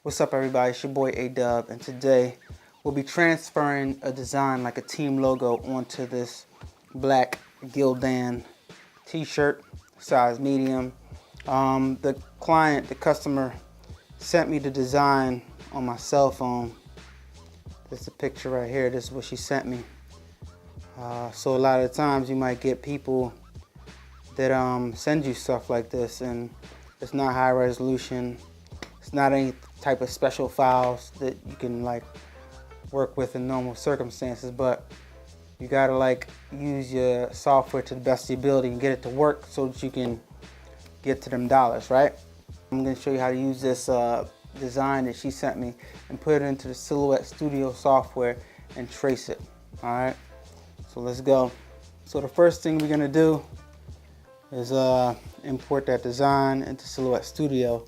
What's up, everybody? It's your boy A-Dubb, and today we'll be transferring a design like a team logo onto this black Gildan t-shirt, size medium. The client, the customer, sent me the design on my cell phone. This is a picture right here. This is what she sent me. So a lot of the times you might get people that send you stuff like this, and it's not high resolution. It's not any type of special files that you can like work with in normal circumstances, but you gotta like use your software to the best of your ability and get it to work so that you can get to them dollars, right? I'm gonna show you how to use this design that she sent me and put it into the Silhouette Studio software and trace it. All right, so let's go. So the first thing we're gonna do is import that design into Silhouette Studio.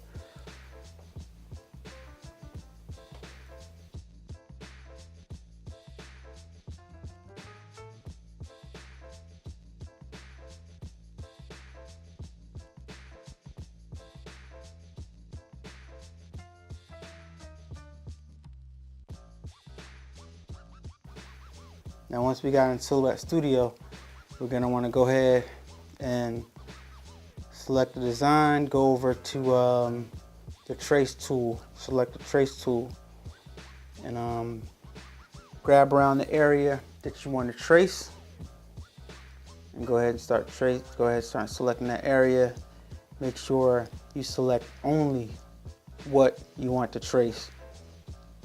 Now once we got in Silhouette Studio, we're going to want to go ahead and select the design, go over to the trace tool, select the trace tool, and grab around the area that you want to trace, and go ahead and start selecting that area. Make sure you select only what you want to trace.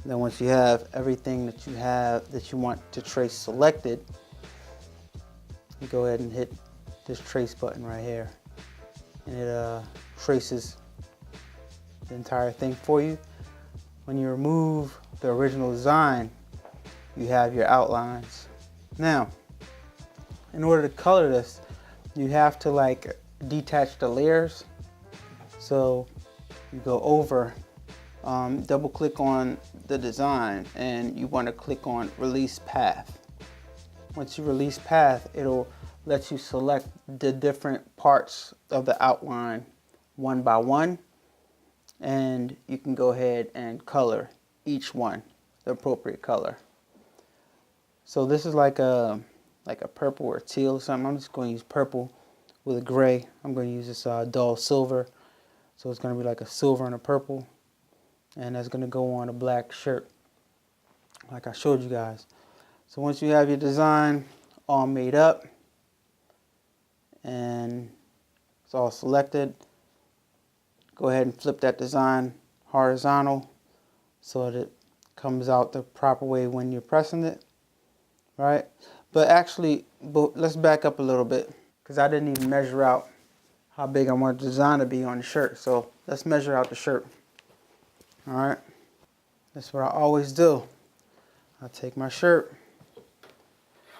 Then once you have everything that you want to trace selected, you go ahead and hit this trace button right here, and it traces the entire thing for you. When you remove the original design, you have your outlines. Now, in order to color this, you have to like detach the layers. So you go over, double click on the design, and you want to click on release path. Once you release path, it'll let you select the different parts of the outline one by one, and you can go ahead and color each one the appropriate color. So this is like a purple or teal or something. I'm just going to use purple with a gray. I'm going to use this dull silver, so it's going to be like a silver and a purple. And that's going to go on a black shirt like I showed you guys. So once you have your design all made up and it's all selected, go ahead and flip that design horizontal so that it comes out the proper way when you're pressing it, right? But actually, let's back up a little bit, because I didn't even measure out how big I want the design to be on the shirt. So let's measure out the shirt. All right, that's what I always do. I take my shirt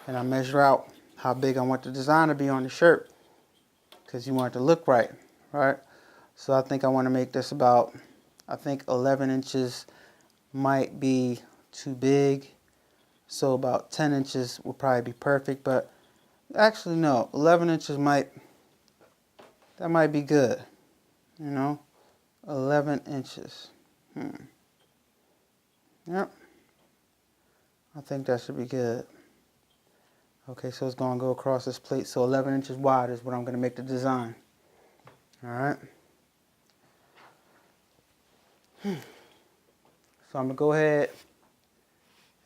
and I measure out how big I want the design to be on the shirt, because you want it to look right, right? So I think I want to make this about, I think 11 inches might be too big. So about 10 inches will probably be perfect, but actually no, 11 inches might be good, you know, 11 inches. Yep, I think that should be good. Okay, so it's going to go across this plate. So 11 inches wide is what I'm going to make the design. All right. So I'm going to go ahead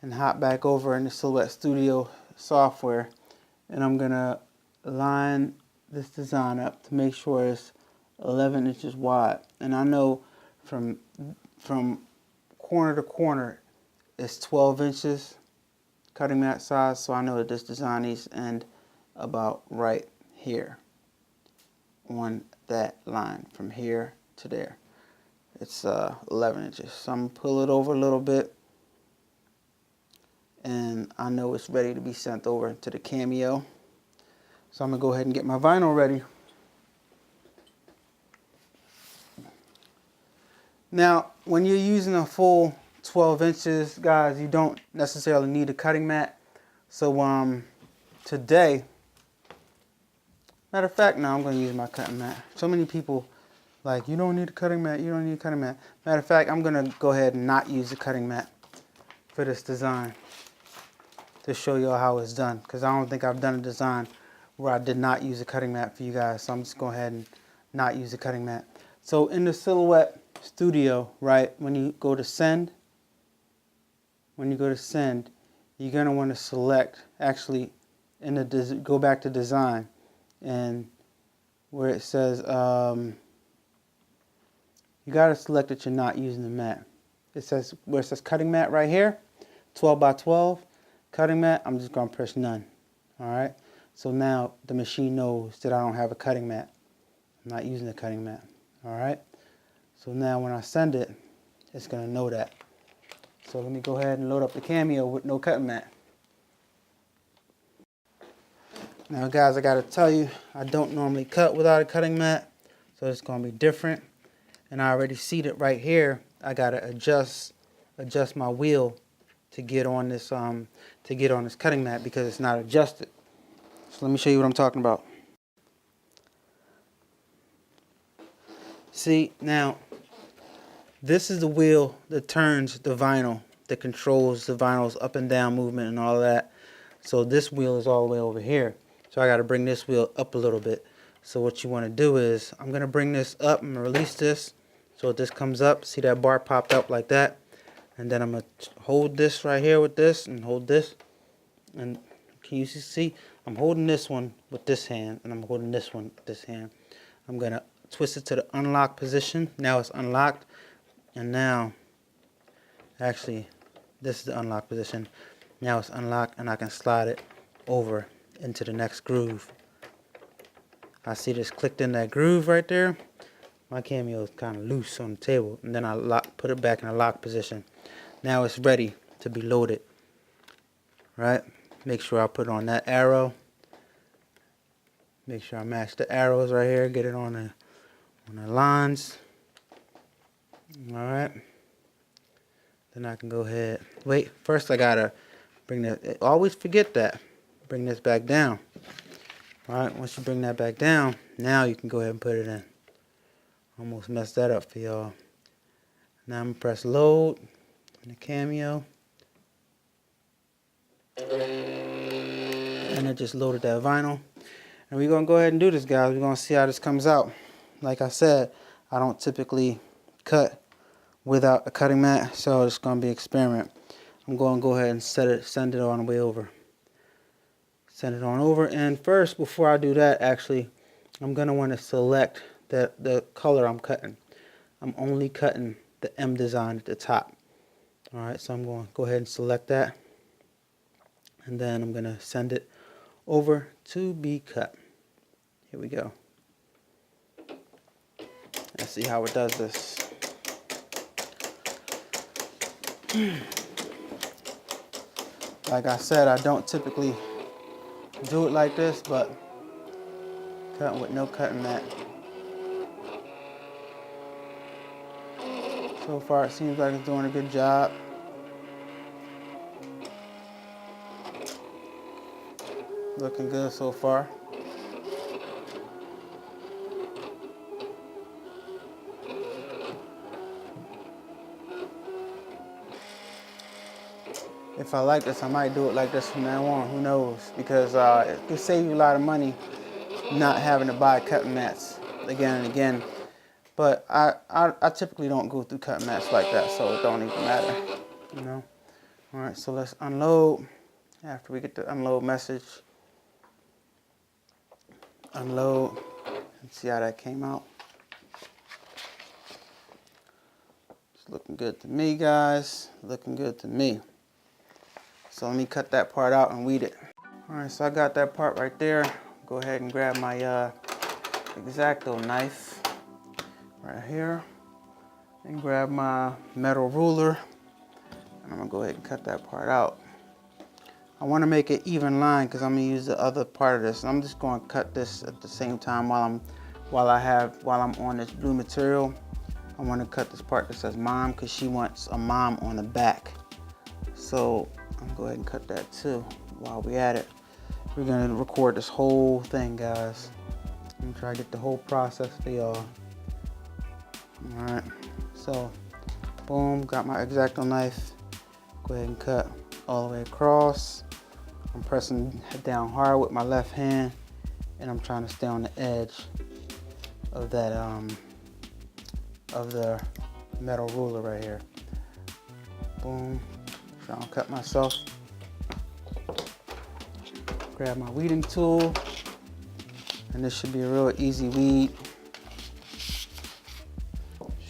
and hop back over in the Silhouette Studio software, and I'm going to line this design up to make sure it's 11 inches wide. And I know from corner to corner it's 12 inches cutting mat size, so I know that this design needs to end about right here on that line from here to there. It's 11 inches, so I'm gonna pull it over a little bit, and I know it's ready to be sent over to the Cameo. So I'm gonna go ahead and get my vinyl ready. Now, when you're using a full 12 inches, guys, you don't necessarily need a cutting mat. So today, matter of fact, no, I'm going to use my cutting mat. So many people Like, you don't need a cutting mat, you don't need a cutting mat. Matter of fact, I'm gonna go ahead and not use a cutting mat for this design to show y'all how it's done, because I don't think I've done a design where I did not use a cutting mat for you guys. So I'm just going ahead and not use a cutting mat. So in the Silhouette Studio, right, when you go to send, you're gonna want to select, actually, in the go back to design, and where it says you gotta select that you're not using the mat. It says where it says cutting mat right here, 12 by 12 cutting mat. I'm just gonna press none. All right. So now the machine knows that I don't have a cutting mat. I'm not using a cutting mat. All right. So now when I send it, it's gonna know that. So let me go ahead and load up the Cameo with no cutting mat. Now guys, I gotta tell you, I don't normally cut without a cutting mat, so it's gonna be different. And I already see that right here. I gotta adjust my wheel to get on this cutting mat because it's not adjusted. So let me show you what I'm talking about. See, now this is the wheel that turns the vinyl, that controls the vinyl's up and down movement and all of that. So this wheel is all the way over here. So I got to bring this wheel up a little bit. So what you want to do is, I'm going to bring this up and release this. So this comes up, see that bar popped up like that. And then I'm going to hold this right here with this and hold this. And can you see? I'm holding this one with this hand and I'm holding this one with this hand. I'm going to twist it to the unlock position. Now it's unlocked. And now, actually, this is the unlock position. Now it's unlocked and I can slide it over into the next groove. I see this clicked in that groove right there. My Cameo is kind of loose on the table, and then I put it back in a lock position. Now it's ready to be loaded. Right? Make sure I put on that arrow. Make sure I match the arrows right here. Get it on the lines. All right. Then I can go ahead. Wait, first I gotta bring that. Always forget that. Bring this back down. All right. Once you bring that back down, now you can go ahead and put it in. Almost messed that up for y'all. Now I'm gonna press load in the Cameo, and it just loaded that vinyl. And we're gonna go ahead and do this, guys. We're gonna see how this comes out. Like I said, I don't typically cut without a cutting mat, so it's gonna be an experiment. I'm gonna go ahead and send it on the way over. Send it on over, and first, before I do that, actually, I'm gonna want to select the color I'm cutting. I'm only cutting the M design at the top. All right, so I'm going to go ahead and select that, and then I'm gonna send it over to be cut. Here we go. Let's see how it does this. Like I said, I don't typically do it like this, but cutting with no cutting mat. So far it seems like it's doing a good job. Looking good so far. If I like this, I might do it like this from now on. Who knows? Because it could save you a lot of money not having to buy cutting mats again and again. But I typically don't go through cutting mats like that, so it don't even matter, you know. All right, so let's unload. After we get the unload message, unload, and see how that came out. It's looking good to me, guys. Looking good to me. So let me cut that part out and weed it. All right, so I got that part right there. Go ahead and grab my X-Acto knife right here and grab my metal ruler, and I'm gonna go ahead and cut that part out. I want to make an even line because I'm gonna use the other part of this, and I'm just going to cut this at the same time while I'm on this blue material. I want to cut this part that says mom because she wants a mom on the back. So I'm gonna go ahead and cut that too while we at it. We're gonna record this whole thing, guys. I'm gonna try to get the whole process for y'all. All right, so boom, got my X-Acto knife. Go ahead and cut all the way across. I'm pressing down hard with my left hand, and I'm trying to stay on the edge of that of the metal ruler right here. Boom, trying to cut myself. Grab my weeding tool, and this should be a real easy weed.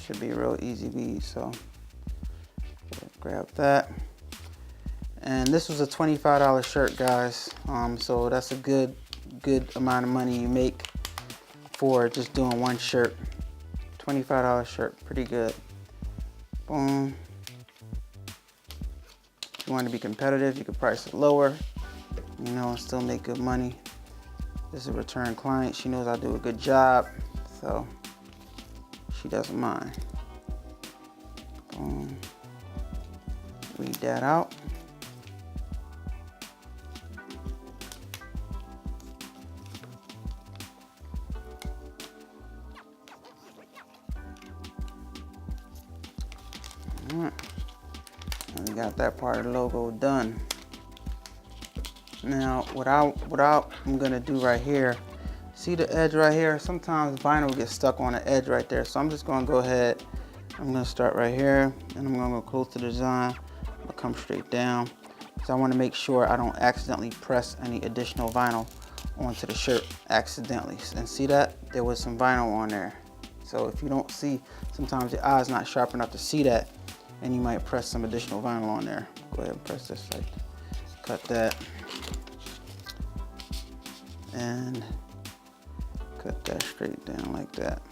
Should be a real easy weed, so grab that. And this was a $25 shirt, guys. So that's a good amount of money you make for just doing one shirt. $25 shirt, pretty good. Boom. If you want to be competitive, you can price it lower, you know, and still make good money. This is a return client. She knows I do a good job, so she doesn't mind. Boom. Weed that out. All right. And we got that part of the logo done. Now, what I'm gonna do right here, see the edge right here? Sometimes vinyl gets stuck on the edge right there. So I'm just gonna go ahead, I'm gonna start right here, and I'm gonna go close to the design. I'm gonna come straight down, because I wanna make sure I don't accidentally press any additional vinyl onto the shirt accidentally. And see that? There was some vinyl on there. So if you don't see, sometimes your eye's not sharp enough to see that, and you might press some additional vinyl on there. Go ahead and press this, like, cut that. And cut that straight down like that.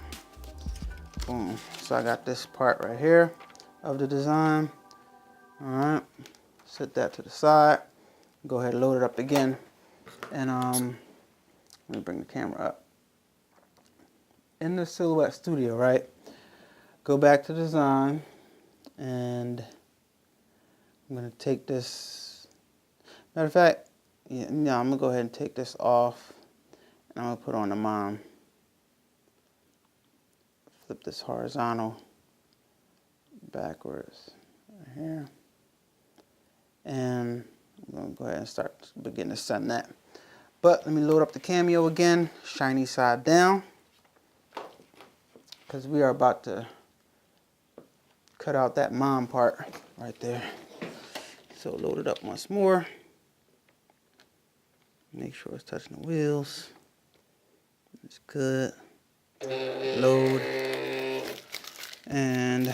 Boom. So I got this part right here of the design. All right, set that to the side. Go ahead and load it up again. And let me bring the camera up. In the Silhouette Studio, right? Go back to design, and I'm gonna take this. Matter of fact, yeah, no, I'm gonna go ahead and take this off, and I'm gonna put on the mom. Flip this horizontal backwards right here, and I'm gonna go ahead and begin to send that. But let me load up the Cameo again, shiny side down, because we are about to cut out that mom part right there. So load it up once more. Make sure it's touching the wheels. It's good. Load. And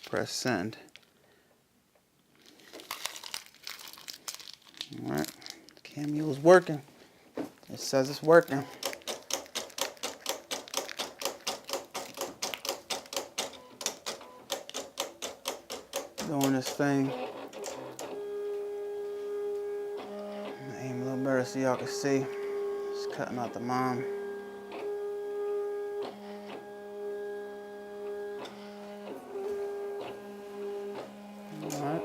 press send. Alright. The Cameo is working. It says it's working. Doing this thing. Aim a little better so y'all can see. Just cutting out the mom. Alright.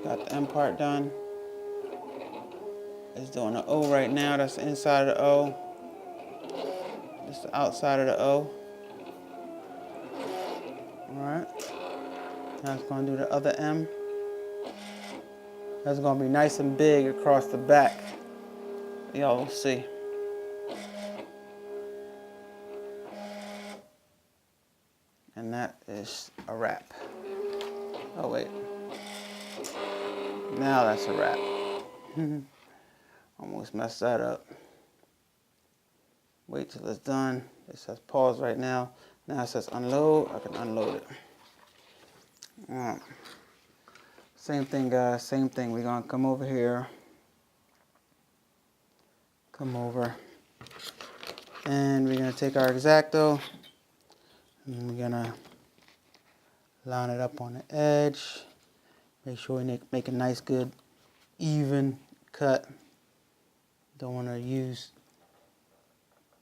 Got the M part done. It's doing the O right now. That's the inside of the O. This is the outside of the O. Alright. Now it's going to do the other M. That's going to be nice and big across the back. Y'all will see. And that is a wrap. Oh, wait. Now that's a wrap. Almost messed that up. Wait till it's done. It says pause right now. Now it says unload. I can unload it. Same thing, guys. Same thing. We're going to come over here. Come over. And we're going to take our X-Acto. And we're going to line it up on the edge. Make sure we make a nice, good, even cut. Don't want to use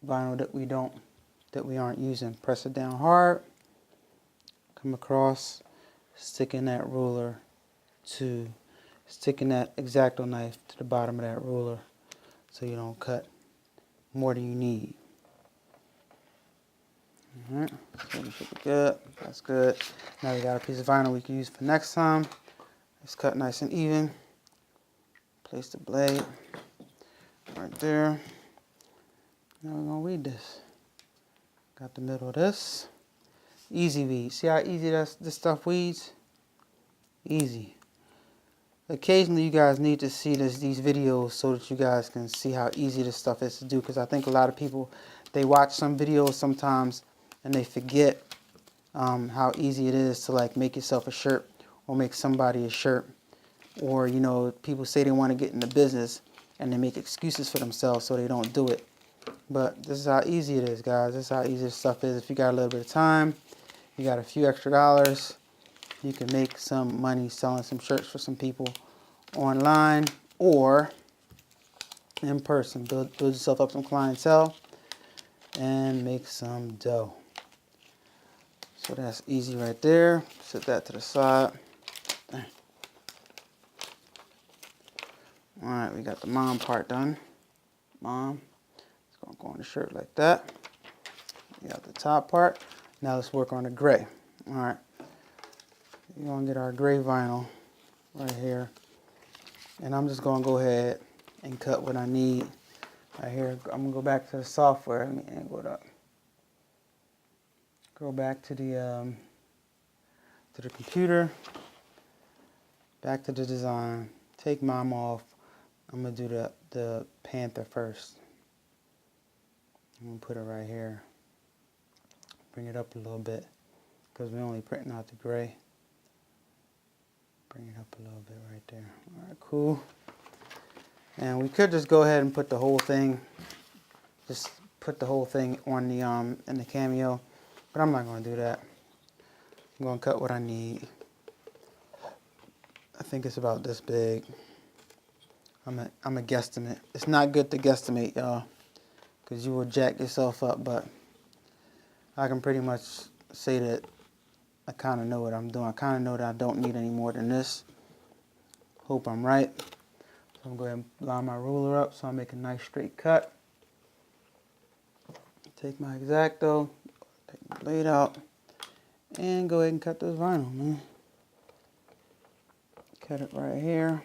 vinyl that we aren't using. Press it down hard. Come across, sticking that X-Acto knife to the bottom of that ruler, so you don't cut more than you need. Alright, so we should be good. That's good. Now we got a piece of vinyl we can use for next time. It's cut nice and even. Place the blade right there. Now we're gonna weed this. Got the middle of this. Easy weed. See how easy this stuff weeds? Easy. Occasionally you guys need to see these videos so that you guys can see how easy this stuff is to do, because I think a lot of people, they watch some videos sometimes and they forget how easy it is to like make yourself a shirt or make somebody a shirt. Or, you know, people say they want to get into business and they make excuses for themselves so they don't do it. But this is how easy it is, guys. This is how easy this stuff is. If you got a little bit of time, you got a few extra dollars, you can make some money selling some shirts for some people online or in person. Build yourself up some clientele and make some dough. So that's easy right there. Set that to the side. Alright, we got the mom part done. Mom. It's going to go on the shirt like that. We got the top part. Now let's work on the gray. Alright. We're going to get our gray vinyl right here. And I'm just going to go ahead and cut what I need right here. I'm going to go back to the software. Let me angle it up. Go back to the computer. Back to the design. Take mom off. I'm going to do the panther first. I'm going to put it right here. Bring it up a little bit because we're only printing out the gray. Bring it up a little bit right there. All right, cool. And we could just go ahead and put the whole thing, on the in the Cameo, but I'm not going to do that. I'm going to cut what I need. I think it's about this big. I'm a guesstimate. It's not good to guesstimate, y'all, because you will jack yourself up, but I can pretty much say that I kind of know what I'm doing. I kind of know that I don't need any more than this. Hope I'm right. So I'm going to go ahead and line my ruler up so I make a nice straight cut. Take my X-Acto, take my blade out, and go ahead and cut this vinyl, man. Cut it right here.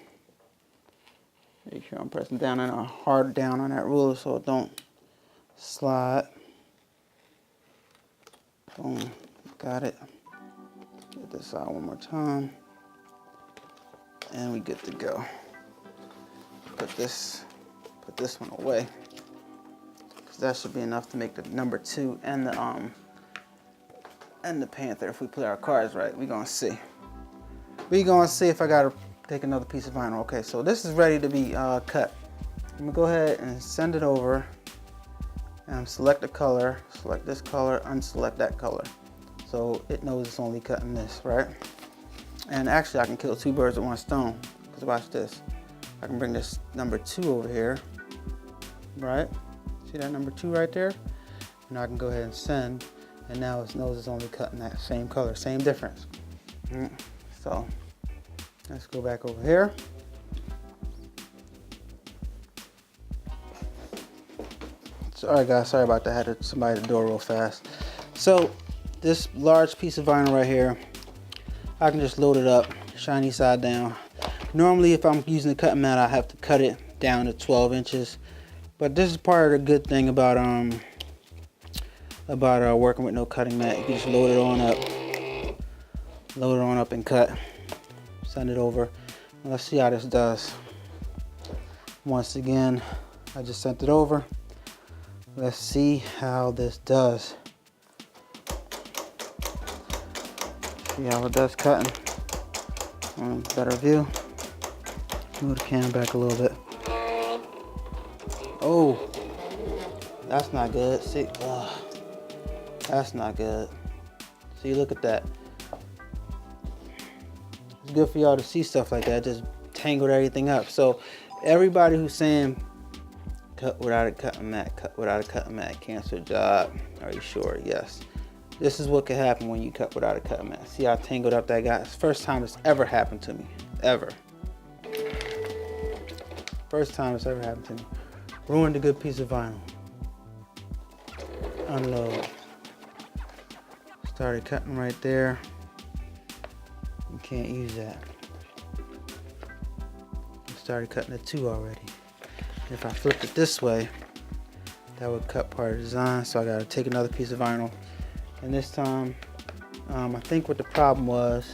Make sure I'm pressing down and hard down on that ruler so it don't slide. Boom, got it. Get this out one more time. And we good to go. Put this one away. Because that should be enough to make the number 2 and the panther. If we play our cards right, we're gonna see. We're gonna see if I gotta take another piece of vinyl. Okay, so this is ready to be cut. I'm gonna go ahead and send it over and select the color, select this color, unselect that color. So it knows it's only cutting this, right? And actually I can kill 2 birds with 1 stone, because watch this. I can bring this number 2 over here, right? See that number 2 right there? And I can go ahead and send, and now it knows it's only cutting that same color, same difference. So let's go back over here. Sorry guys, sorry about that. I had somebody at the door real fast. So this large piece of vinyl right here, I can just load it up, shiny side down. Normally if I'm using the cutting mat, I have to cut it down to 12 inches. But this is part of the good thing about working with no cutting mat. You can just load it on up and cut. Send it over. And let's see how this does. Once again, I just sent it over. Let's see how this does. See how it does cutting. Better view. Move the cam back a little bit. Oh, that's not good. See, that's not good. See, look at that. It's good for y'all to see stuff like that. Just tangled everything up. So everybody who's saying cut without a cutting mat, cancel job, are you sure? Yes. This is what can happen when you cut without a cutting mat. See how tangled up that got? It's the first time it's ever happened to me. Ever. First time it's ever happened to me. Ruined a good piece of vinyl. Unload. Started cutting right there. You can't use that. I started cutting it too already. If I flipped it this way, that would cut part of the design, so I gotta take another piece of vinyl. And this time, I think what the problem was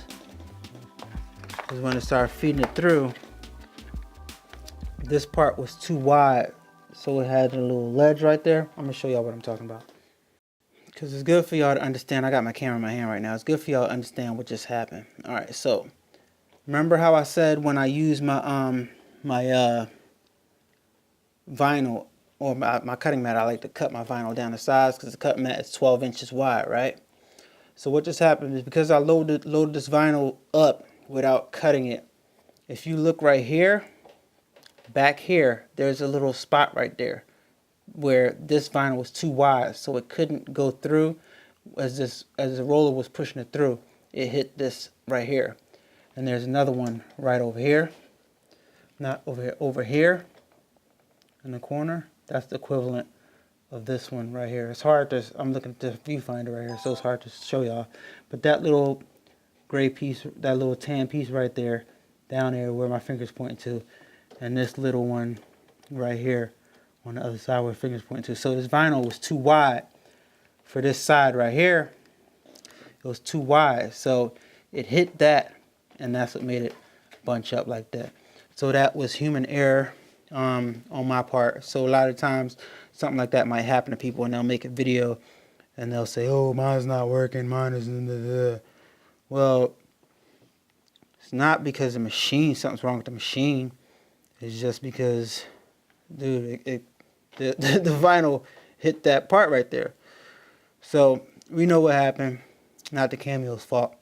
is when it started feeding it through, this part was too wide, so it had a little ledge right there. I'm gonna show y'all what I'm talking about, because it's good for y'all to understand. I got my camera in my hand right now. It's good for y'all to understand what just happened. All right, so remember how I said when I use my vinyl or my cutting mat, I like to cut my vinyl down to size because the cutting mat is 12 inches wide, right? So what just happened is because I loaded this vinyl up without cutting it, if you look right here, back here, there's a little spot right there where this vinyl was too wide, so it couldn't go through. As the roller was pushing it through, it hit this right here. And there's another one right over here. Not over here, over here in the corner. That's the equivalent of this one right here. It's hard to, I'm looking at the viewfinder right here, so it's hard to show y'all. But that little gray piece, that little tan piece right there, down there where my finger's pointing to, and this little one right here on the other side where my finger's pointing to. So this vinyl was too wide for this side right here. It was too wide, so it hit that, and that's what made it bunch up like that. So that was human error on my part. So a lot of times something like that might happen to people, and they'll make a video and they'll say, oh, mine's not working, mine is. Well, it's not because the machine, something's wrong with the machine. It's just because, dude, the vinyl hit that part right there. So we know what happened. Not the Cameo's fault.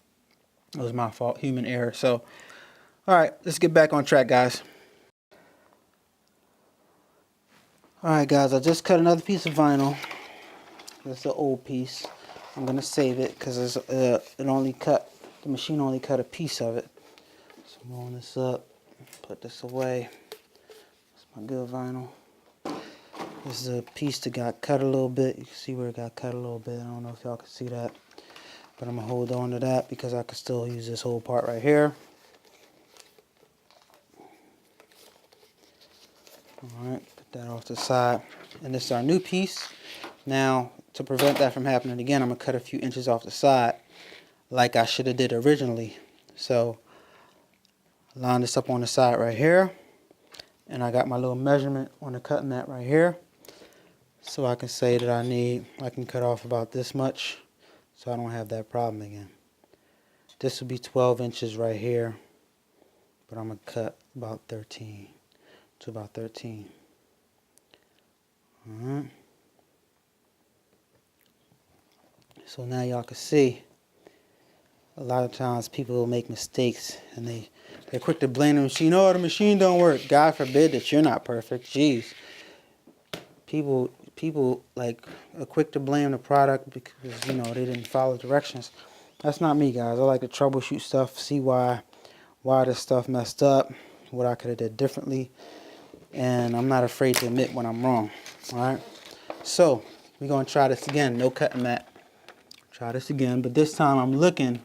It was my fault, human error. So, all right, let's get back on track, guys. All right, guys, I just cut another piece of vinyl. That's the old piece. I'm gonna save it because the machine only cut a piece of it. So I'm rolling this up, put this away. That's my good vinyl. This is a piece that got cut a little bit. You can see where it got cut a little bit. I don't know if y'all can see that, but I'm gonna hold on to that because I can still use this whole part right here. Alright, put that off to the side. And this is our new piece. Now, to prevent that from happening again, I'm going to cut a few inches off the side like I should have did originally. So, line this up on the side right here. And I got my little measurement on the cutting mat right here. So I can say that I can cut off about this much so I don't have that problem again. This will be 12 inches right here. But I'm going to cut about 13. To about 13. Alright. So now y'all can see a lot of times people will make mistakes and they're quick to blame the machine. Oh, the machine don't work. God forbid that you're not perfect. Jeez. People like are quick to blame the product because, you know, they didn't follow directions. That's not me, guys. I like to troubleshoot stuff, see why this stuff messed up, what I could have did differently. And I'm not afraid to admit when I'm wrong. Alright, so we're going to try this again. No cutting mat. Try this again, but this time I'm looking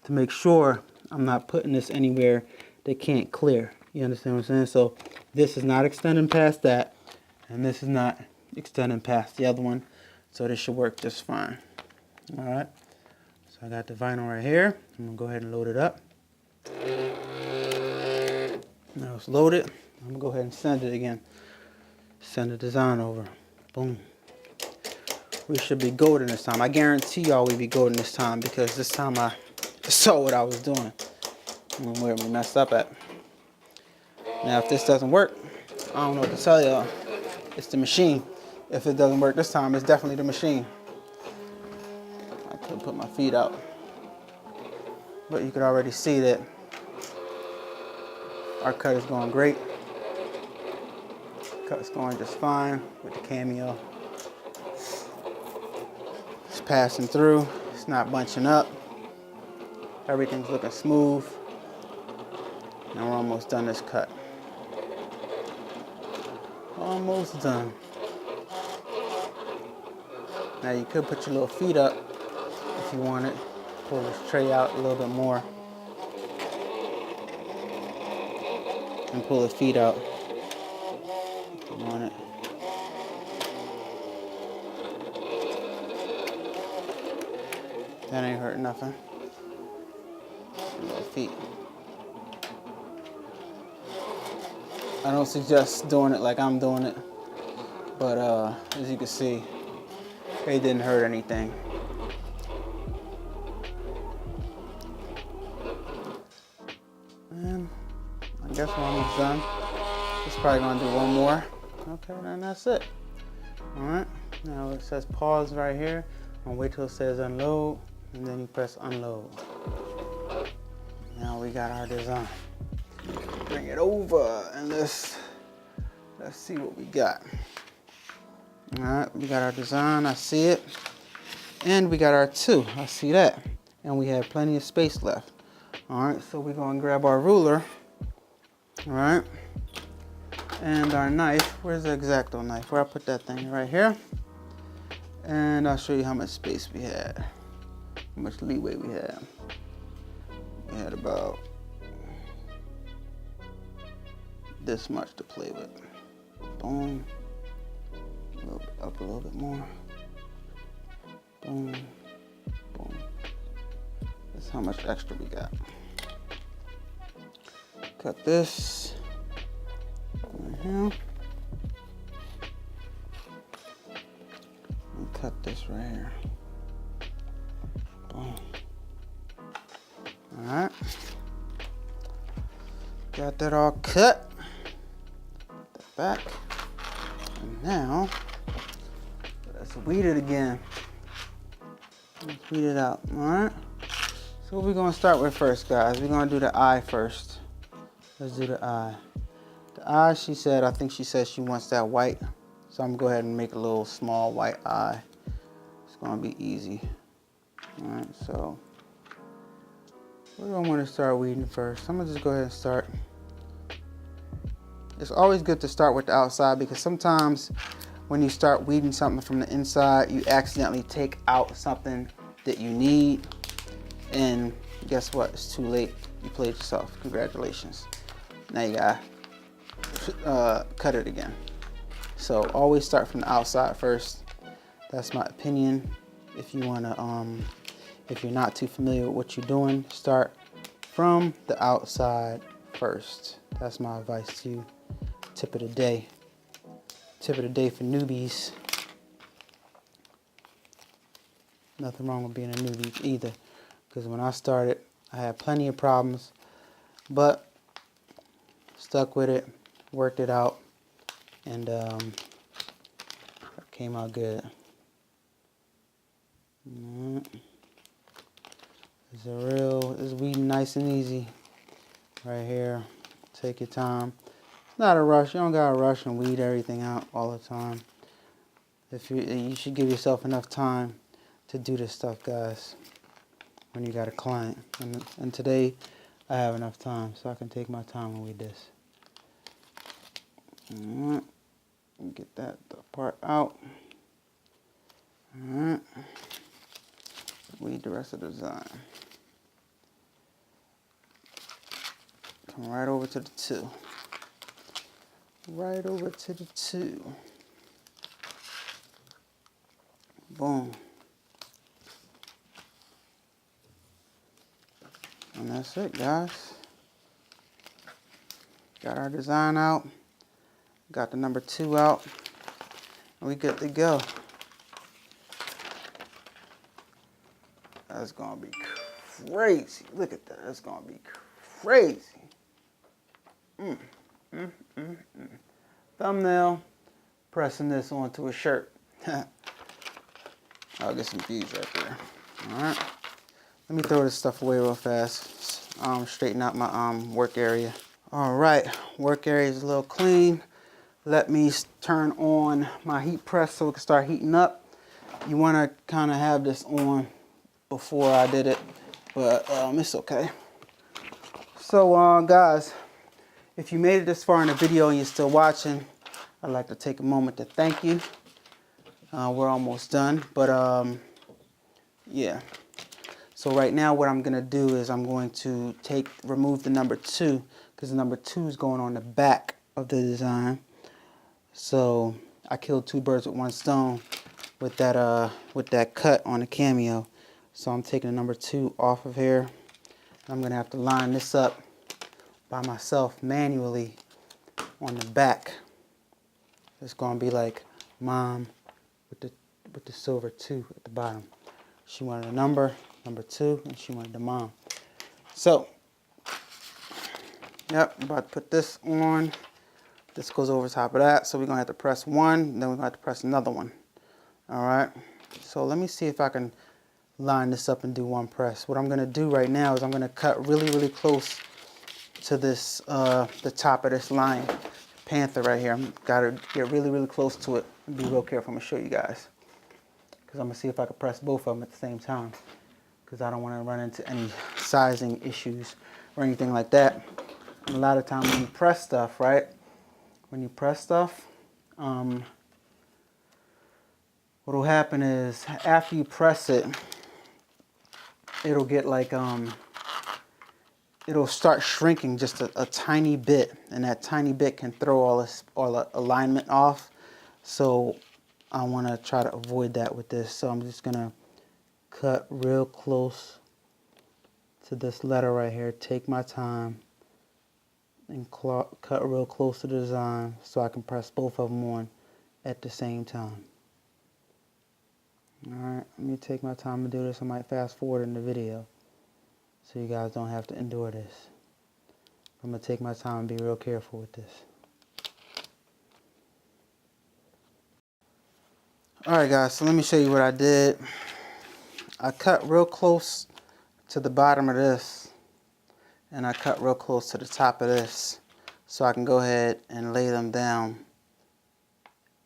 to make sure I'm not putting this anywhere they can't clear. You understand what I'm saying? So this is not extending past that, and this is not extending past the other one. So this should work just fine. Alright, so I got the vinyl right here. I'm going to go ahead and load it up. Now it's loaded. I'm going to go ahead and send it again. Send the design over. Boom. We should be golden this time. I guarantee y'all we be golden this time because this time I saw what I was doing and where we messed up at. Now if this doesn't work, I don't know what to tell y'all. It's the machine. If it doesn't work this time, it's definitely the machine. I could put my feet out. But you could already see that our cut is going great. Cut's going just fine with the Cameo. It's passing through. It's not bunching up. Everything's looking smooth. Now we're almost done this cut. Almost done. Now you could put your little feet up if if you want it. Pull this tray out a little bit more. And pull the feet out if you want it. That ain't hurting nothing. Little feet. I don't suggest doing it like I'm doing it, but as you can see, it didn't hurt anything. And I guess when I'm done, it's probably gonna do one more. Okay, then that's it. All right, now it says pause right here. I'll wait till it says unload, and then you press unload. Now we got our design. Bring it over and let's see what we got. All right, we got our design, I see it. And we got our 2, I see that. And we have plenty of space left. All right, so we're gonna grab our ruler, all right? And our knife, where's the X-Acto knife? Where I put that thing? Right here. And I'll show you how much space we had, how much leeway we had. We had about this much to play with. Boom. A little bit up, a little bit more. Boom. Boom. That's how much extra we got. Cut this right here. And cut this right here. Boom. All right. Got that all cut. Put that back. And now, let's weed it again. Let's weed it out, all right? So what we're gonna start with first, guys? We're gonna do the eye first. Let's do the eye. The eye, she said, I think she said she wants that white. So I'm gonna go ahead and make a little small white eye. It's gonna be easy. All right, so where do I wanna start weeding first? I'm gonna just go ahead and start. It's always good to start with the outside because sometimes when you start weeding something from the inside, you accidentally take out something that you need, and guess what? It's too late. You played yourself. Congratulations. Now you gotta cut it again. So always start from the outside first. That's my opinion. If you wanna, if you're not too familiar with what you're doing, start from the outside first. That's my advice to you. Tip of the day. Tip of the day for newbies. Nothing wrong with being a newbie either. Because when I started, I had plenty of problems. But stuck with it, worked it out, and it came out good. It's weeding nice and easy. Right here. Take your time. It's not a rush. You don't gotta rush and weed everything out all the time. You should give yourself enough time to do this stuff, guys, when you got a client. And today, I have enough time, so I can take my time and weed this. Alright. Get that part out. Alright. Weed the rest of the design. Come right over to the 2. Right over to the 2. Boom. And that's it, guys. Got our design out. Got the number 2 out. And we good to go. That's gonna be crazy. Look at that. That's gonna be crazy. Thumbnail, pressing this onto a shirt. I'll get some views right there. Alright. Let me throw this stuff away real fast. Straighten out my work area. Alright, work area is a little clean. Let me turn on my heat press so it can start heating up. You want to kind of have this on before I did it, but it's okay. So guys, if you made it this far in the video and you're still watching, I'd like to take a moment to thank you. We're almost done, but yeah, So right now what I'm going to do is I'm going to remove the number 2, because the number 2 is going on the back of the design. So I killed 2 birds with 1 stone with that cut on the Cameo. So I'm taking the number 2 off of here. I'm going to have to line this up by myself manually on the back. It's going to be like Mom with the silver 2 at the bottom. She wanted a number 2, and she wanted the mom. So, yep, I'm about to put this on. This goes over top of that, so we're going to have to press 1, then we're going to have to press another one. Alright, so let me see if I can line this up and do 1 press. What I'm going to do right now is I'm going to cut really, really close to this, the top of this line panther right here. I've got to get really, really close to it and be real careful. I'm going to show you guys, because I'm going to see if I can press both of them at the same time, because I don't want to run into any sizing issues or anything like that. And a lot of times when you press stuff, right, when you press stuff, what will happen is after you press it, it'll get like, it'll start shrinking just a tiny bit, and that tiny bit can throw all the alignment off. So I want to try to avoid that with this. So I'm just going to cut real close to this letter right here. Take my time and cut real close to the design so I can press both of them on at the same time. Alright, let me take my time to do this. I might fast forward in the video so you guys don't have to endure this. I'm going to take my time and be real careful with this. Alright guys, so let me show you what I did. I cut real close to the bottom of this, and I cut real close to the top of this, so I can go ahead and lay them down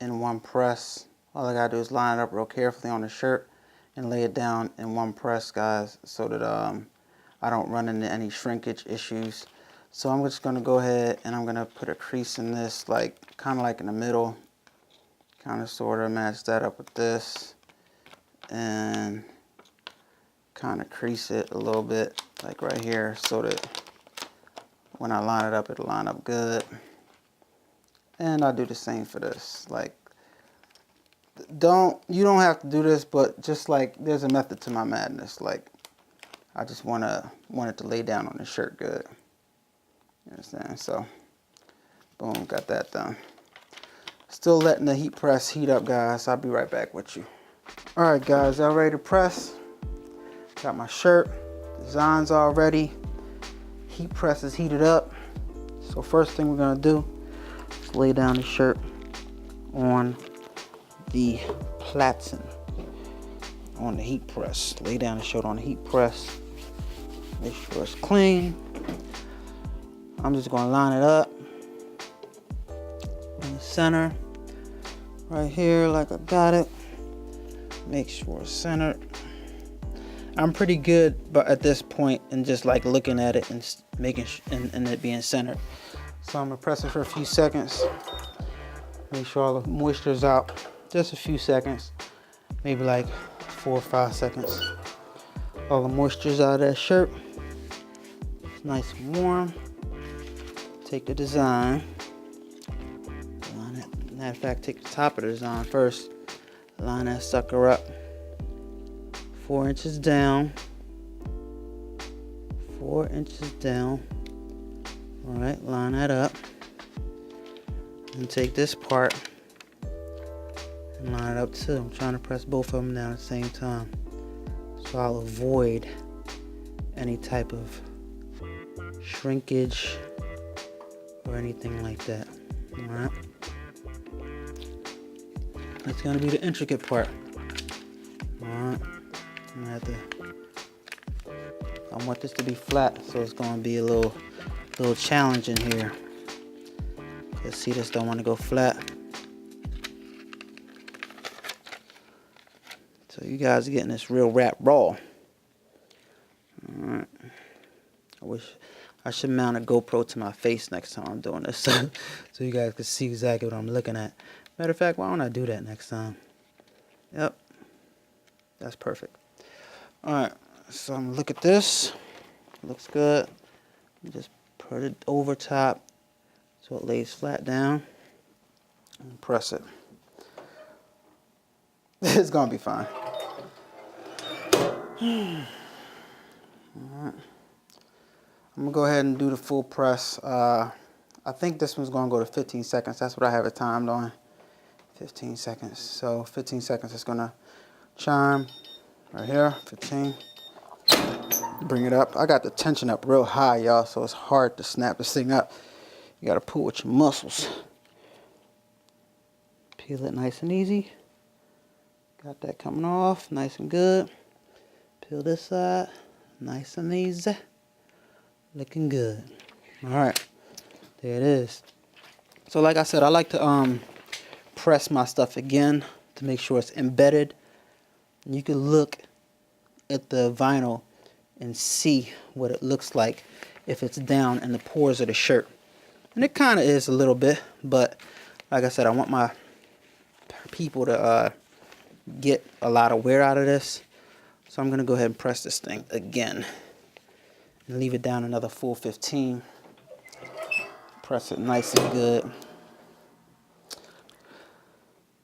in 1 press. All I gotta do is line it up real carefully on the shirt and lay it down in 1 press, guys, so that I don't run into any shrinkage issues. So I'm just gonna go ahead and I'm gonna put a crease in this, like kind of like in the middle, kind of sort of match that up with this, and kind of crease it a little bit, like right here, so that when I line it up, it'll line up good. And I'll do the same for this. Like, you don't have to do this, but just like there's a method to my madness. Like, I just want it to lay down on the shirt good. You understand? So, boom, got that done. Still letting the heat press heat up, guys. I'll be right back with you. All right, guys, y'all ready to press? Got my shirt, designs all ready. Heat press is heated up. So first thing we're gonna do is lay down the shirt on the platen, on the heat press. Lay down the shirt on the heat press. Make sure it's clean. I'm just gonna line it up in the center, right here, like I got it. Make sure it's centered. I'm pretty good, but at this point, and just like looking at it and making and it being centered. So I'm gonna press it for a few seconds. Make sure all the moisture's out. Just a few seconds, maybe like 4 or 5 seconds. All the moisture's out of that shirt. It's nice and warm. Take the design. Line it. Matter of fact, take the top of the design first. Line that sucker up 4 inches down. 4 inches down. All right, line that up. And take this part and line it up too. I'm trying to press both of them down at the same time, so I'll avoid any type of shrinkage or anything like that. All right. That's gonna be the intricate part. All right. I want this to be flat, so it's gonna be a little challenge in here. Cause see, this don't want to go flat. So you guys are getting this real rap raw. Alright. I wish I should mount a GoPro to my face next time I'm doing this, so you guys can see exactly what I'm looking at. Matter of fact, why don't I do that next time? Yep. That's perfect. Alright, So I'm gonna look at this. Looks good. Just put it over top so it lays flat down. And press it. It's gonna be fine. Alright. I'm gonna go ahead and do the full press. I think this one's gonna go to 15 seconds. That's what I have it timed on. 15 seconds. So 15 seconds is gonna chime right here. 15. Bring it up. I got the tension up real high, y'all, so it's hard to snap this thing up. You gotta pull with your muscles. Peel it nice and easy. Got that coming off, nice and good. Peel this side, nice and easy. Looking good. Alright, there it is. So like I said, I like to press my stuff again to make sure it's embedded. And you can look at the vinyl and see what it looks like if it's down in the pores of the shirt. And it kind of is a little bit, but like I said, I want my people to get a lot of wear out of this. So I'm going to go ahead and press this thing again and leave it down another full 15. Press it nice and good.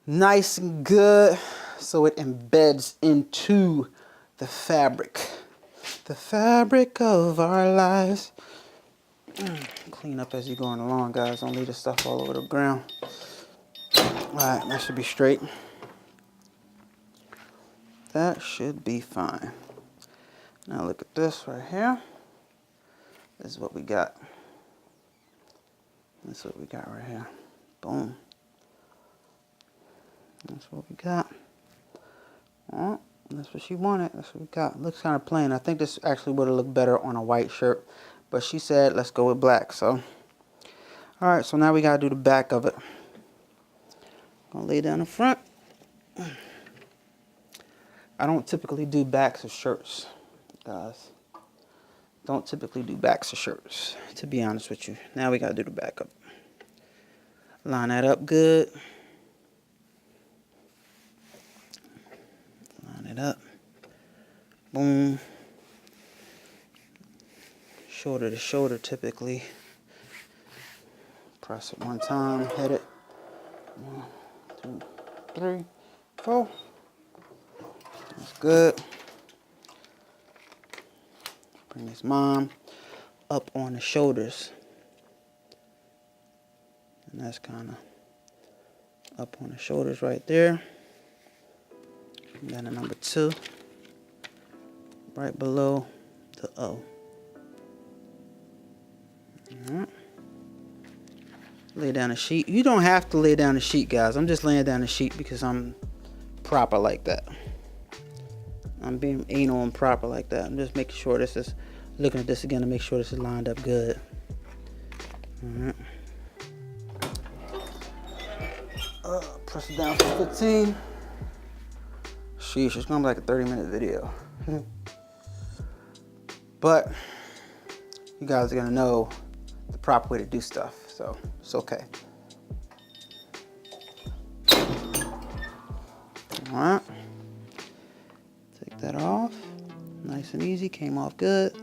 Nice and good so it embeds into the fabric. The fabric of our lives. Clean up as you're going along, guys. Don't leave the stuff all over the ground. Alright, that should be straight. That should be fine. Now look at this right here. This is what we got. That's what we got right here. Boom. That's what we got. Oh, that's what she wanted. That's what we got. Looks kind of plain. I think this actually would have looked better on a white shirt. But she said, let's go with black. So, alright, so now we got to do the back of it. Gonna lay down the front. I don't typically do backs of shirts, guys. Don't typically do backs of shirts, to be honest with you. Now we gotta do the back of it. Line that up good. Line it up. Boom. Shoulder to shoulder typically. Press it one time, hit it. 1, 2, 3, 4. That's good. Bring this mom up on the shoulders. And that's kind of up on the shoulders right there. And then a number 2. Right below the O. Alright. Lay down a sheet. You don't have to lay down a sheet, guys. I'm just laying down a sheet because I'm proper like that. I'm being anal and proper like that. I'm just making sure this is, looking at this again to make sure this is lined up good. Alright. Press it down for 15. Sheesh, it's gonna be like a 30-minute video. But you guys are gonna know the proper way to do stuff, so it's okay. Alright. Take that off. Nice and easy, came off good.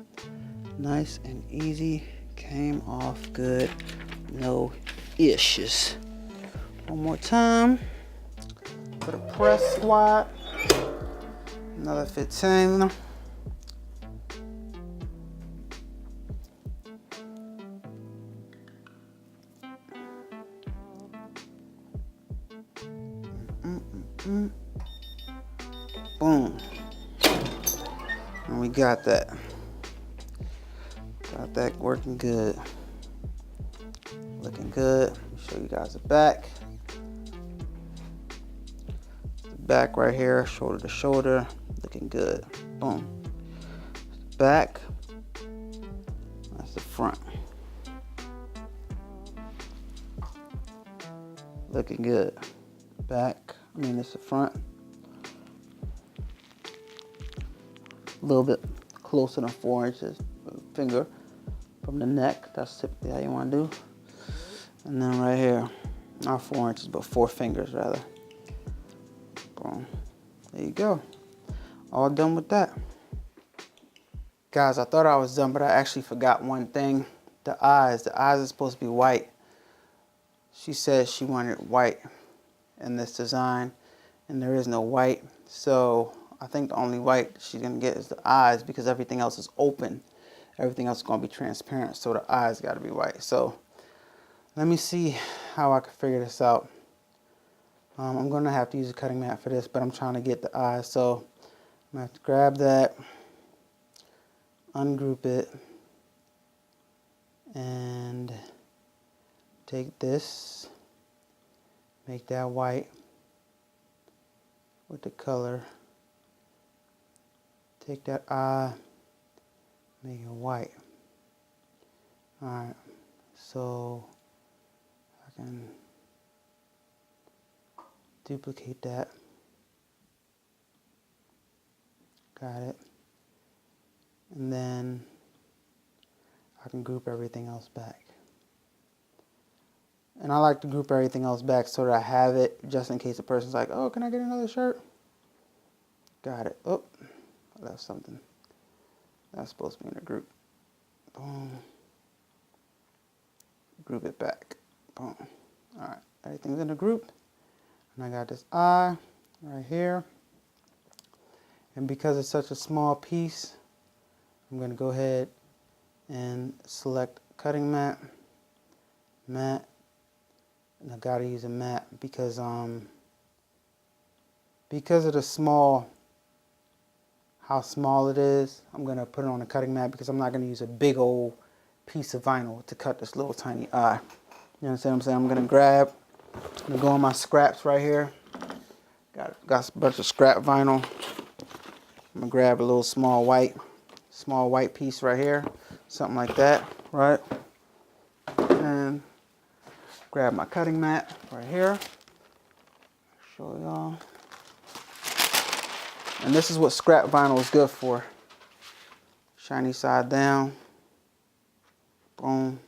Nice and easy, came off good. No issues. One more time. For the press squat. Another 15. Boom. And we got that. Got that working good. Looking good. Show you guys the back. The back right here, shoulder to shoulder. Looking good. Boom. Back. That's the front. Looking good. Back. It's the front. A little bit closer than 4 inches. Finger from the neck. That's typically how you want to do. And then right here, not 4 inches, but 4 fingers rather. Boom. There you go. All done with that. Guys, I thought I was done, but I actually forgot one thing. The eyes. The eyes are supposed to be white. She said she wanted white in this design, and there is no white. So I think the only white she's going to get is the eyes, because everything else is open. Everything else is going to be transparent, so the eyes got to be white. So let me see how I can figure this out. I'm going to have to use a cutting mat for this, but I'm trying to get the eyes. So I'm going to have to grab that, ungroup it, and take this, make that white with the color, take that eye, make it white. Alright, so I can duplicate that. Got it. And then I can group everything else back. And I like to group everything else back so that I have it just in case a person's like, oh, can I get another shirt? Got it. Oh, I left something. That's supposed to be in a group. Boom. Group it back. Boom. Alright, everything's in a group. And I got this eye right here. And because it's such a small piece, I'm going to go ahead and select cutting mat, mat, and I got to use a mat because of the how small it is. I'm going to put it on a cutting mat because I'm not going to use a big old piece of vinyl to cut this little tiny eye. You understand what I'm saying? I'm going to go on my scraps right here. Got a bunch of scrap vinyl. I'm going to grab a little small white piece right here. Something like that, right? And grab my cutting mat right here. Show y'all. And this is what scrap vinyl is good for. Shiny side down. Boom.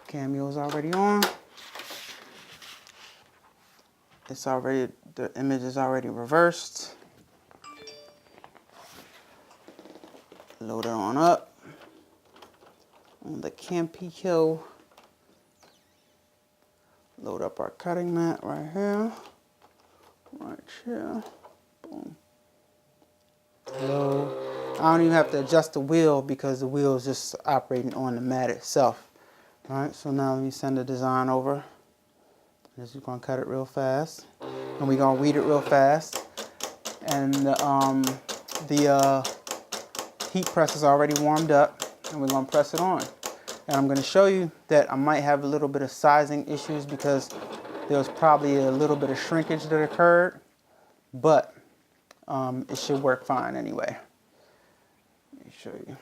Cameo's already on. The image is already reversed. Load it on up. On the Cameo. Load up our cutting mat right here. Right here. Boom. Load. I don't even have to adjust the wheel because the wheel is just operating on the mat itself. Alright, so now let me send the design over. This is going to cut it real fast. And we're going to weed it real fast. And the heat press is already warmed up. And we're going to press it on. And I'm going to show you that I might have a little bit of sizing issues because there was probably a little bit of shrinkage that occurred. But it should work fine anyway. Let me show you.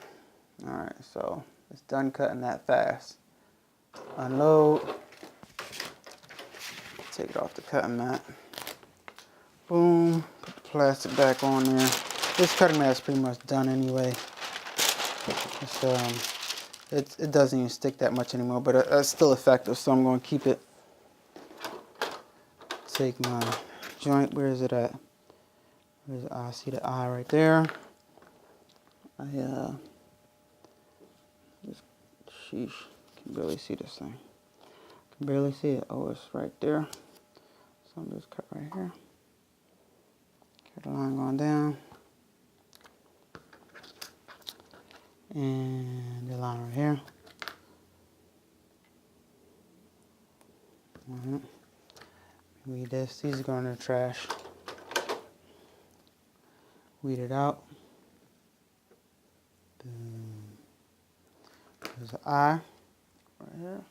Alright, so it's done cutting that fast. Unload. Take it off the cutting mat. Boom. Put the plastic back on there. This cutting mat is pretty much done anyway. It doesn't even stick that much anymore, but it's still effective, so I'm going to keep it. Take my joint. Where is it at? Where's the eye? See the eye right there. Sheesh. Can barely see this thing. Can barely see it. Oh, it's right there. So I'm just cut right here. Get the line going down. And the line right here. Weed this. These are going in the trash. Weed it out. Boom. There's an eye right here.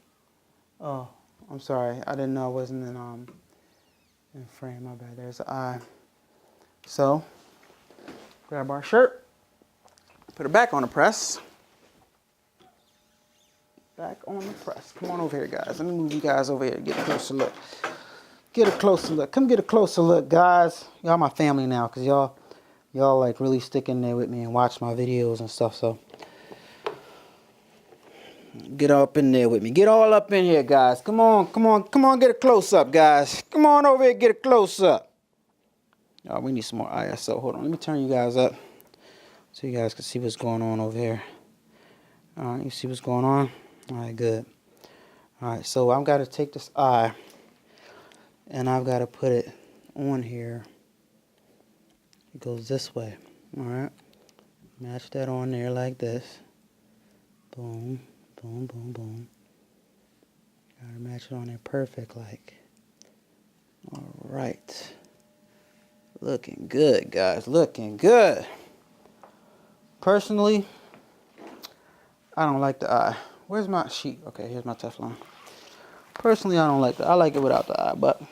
Oh, I'm sorry. I didn't know I wasn't in frame. My bad. There's an eye. So, grab our shirt. Put it back on the press. Back on the press. Come on over here, guys. Let me move you guys over here to get a closer look. Get a closer look. Come get a closer look, guys. Y'all my family now, because y'all like really stick in there with me and watch my videos and stuff, so. Get up in there with me. Get all up in here, guys. Come on, come on, come on, get a close-up, guys. Come on over here, get a close-up. We need some more ISO. Hold on, let me turn you guys up so you guys can see what's going on over here. All right, you see what's going on? All right, good. All right, so I've got to take this eye and I've got to put it on here. It goes this way. All right, match that on there like this. Boom, boom, boom, boom. Gotta match it on there perfect, like. All right. Looking good, guys. Looking good. Personally, I don't like the eye. Where's my sheet? Okay, here's my Teflon. Personally, I don't like the. I like it without the eye, but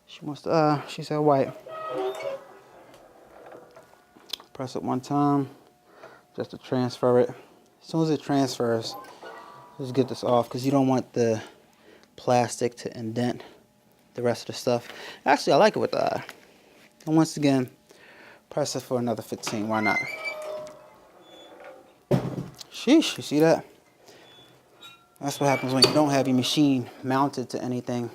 she wants the eye. She said white. Press it one time, just to transfer it. As soon as it transfers, let's get this off because you don't want the plastic to indent the rest of the stuff. Actually, I like it with the eye. And once again, press it for another 15. Why not? Sheesh, you see that? That's what happens when you don't have your machine mounted to anything.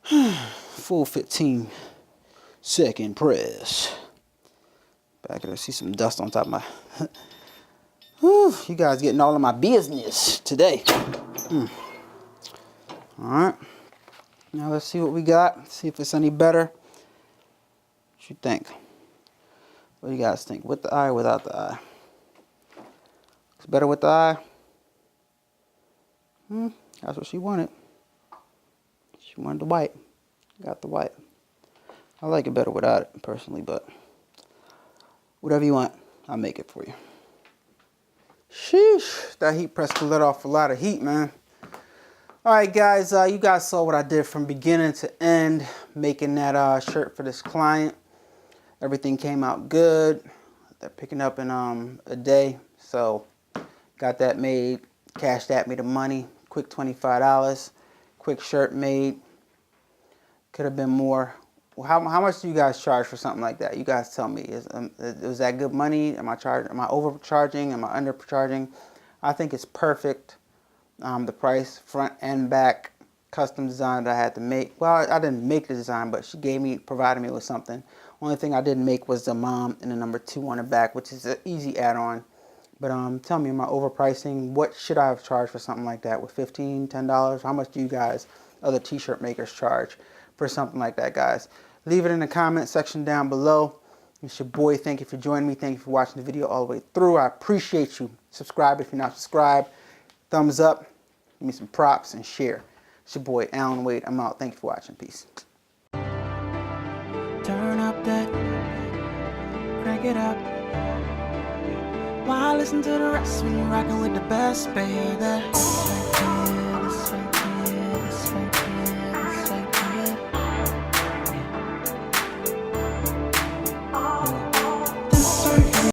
Full 15-second press. Back there, see some dust on top of my... Whew, you guys getting all of my business today. Alright. Now let's see what we got. See if it's any better. What you think? What do you guys think? With the eye or without the eye? It's better with the eye. That's what she wanted. She wanted the white. Got the white. I like it better without it, personally, but whatever you want, I'll make it for you. Sheesh. That heat press can let off a lot of heat, man. Alright, guys. You guys saw what I did from beginning to end, making that shirt for this client. Everything came out good. They're picking up in a day. So, got that made. Cashed at me the money. Quick $25. Quick shirt made. Could have been more. Well, how much do you guys charge for something like that? You guys tell me. Is that good money? Am I overcharging? Am I undercharging? I think it's perfect. The price, front and back, custom design that I had to make. Well, I didn't make the design, but she provided me with something. Only thing I didn't make was the mom and the number 2 on the back, which is an easy add-on. But tell me, am I overpricing? What should I have charged for something like that? With $15, $10? How much do you guys, other t-shirt makers, charge for something like that, guys? Leave it in the comment section down below. It's your boy. Thank you for joining me. Thank you for watching the video all the way through. I appreciate you. Subscribe if you're not subscribed. Thumbs up. Give me some props and share. It's your boy, Allan Wade. I'm out. Thank you for watching. Peace. Turn up that, crank it up. Why listen to the rest when you're rocking with the best, baby?